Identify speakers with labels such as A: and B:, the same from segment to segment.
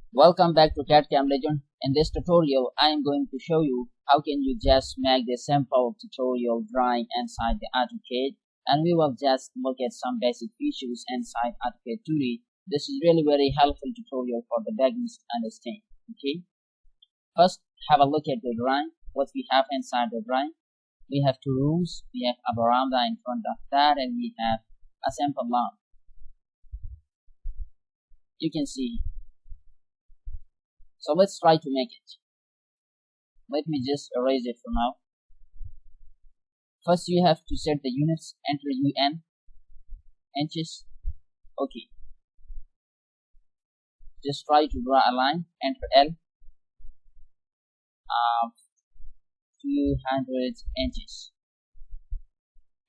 A: Welcome back to CAD Cam Legend. In this tutorial, I am going to show you how can you just make the simple tutorial drawing inside the AutoCAD, and we will just look at some basic features inside AutoCAD 2D. This is really very helpful tutorial for the beginners to understand. Okay. First, have a look at the drawing. What we have inside the drawing? We have two rooms. We have a veranda in front of that, and we have a simple lawn. You can see. So let's try to make it. Let me just erase it for now. First you have to set the units, enter UN, inches, okay. Just try to draw a line, enter L, 200 inches,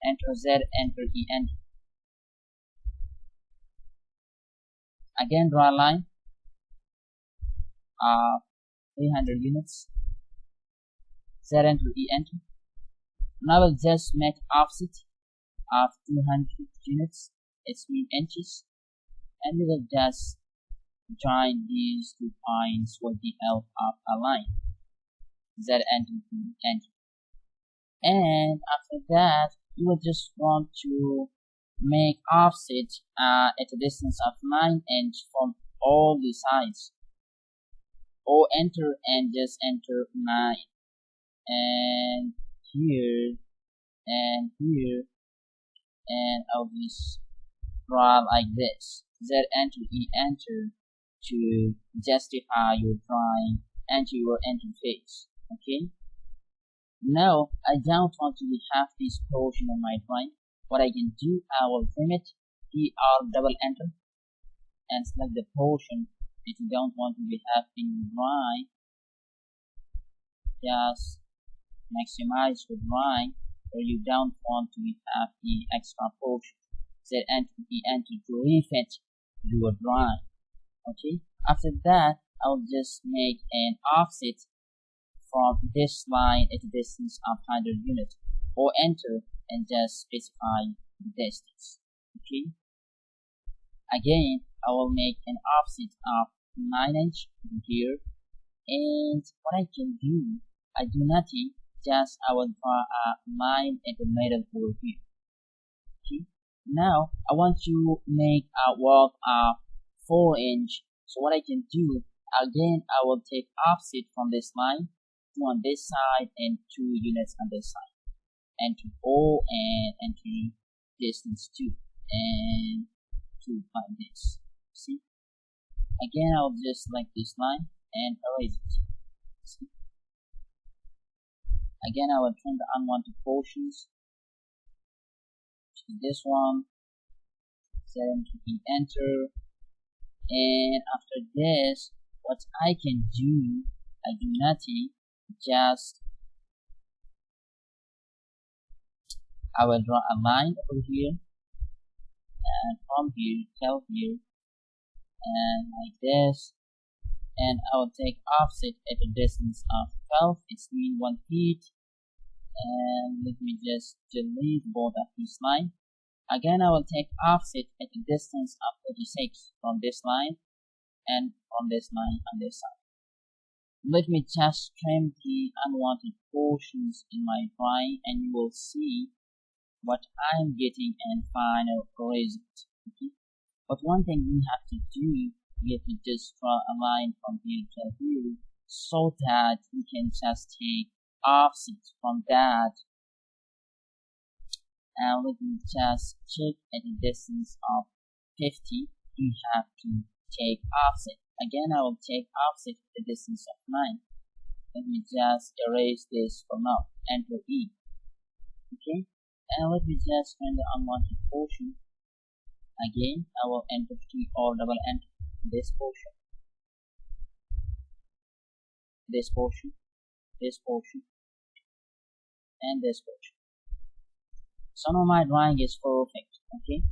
A: enter Z, enter EN. Again draw a line, 300 units, Z, enter E, enter. Now we'll just make offset of 200 units, it's mean inches, and we will just join these two points with the help of a line, Z, enter, E, enter. And after that, you will just want to make offset at a distance of 9 inches from all the sides. Or enter and just enter 9, and here and here, and I'll just draw like this, Z, enter, E, enter, to justify your drawing and your interface. Okay, now I don't want to have this portion of my drawing. What I can do, I will trim it, PR, double enter, and select the portion if you don't want to have in drawing. Just maximize your drawing where you don't want to have the extra portion. Z, enter, E, enter to refit your drawing. Okay, after that I'll just make an offset from this line at a distance of 100 units, or enter and just specify the distance. Okay, again I will make an offset of 9 inch here, and what I can do, I do nothing, just I will draw a line in the middle over here. Okay, now I want to make a wall of 4 inch, so what I can do, again I will take offset from this line, 2 on this side and 2 units on this side, enter O and enter distance 2 and 2 like this. See, again I'll just select this line and erase it. See? Again I will trim the unwanted portions, to this one, Z, enter, and after this what I can do, I do nothing, just I will draw a line over here, and from here till here, and like this, and I will take offset at a distance of 12, it's mean 1 feet, and let me just delete both of these lines. Again I will take offset at a distance of 36 from this line and from this line on this side. Let me just trim the unwanted portions in my drawing, and you will see what I'm getting and final result. Okay? But one thing we have to do, we have to just draw a line from here to here, so that we can just take offset from that. And let me just check at a distance of 50, we have to take offset. Again I will take offset at a distance of 9. Let me just erase this for now, enter E. Okay, and let me just find the unwanted portion. Again I will enter T or double enter this portion, this portion, this portion, and this portion. So now my drawing is perfect. Okay,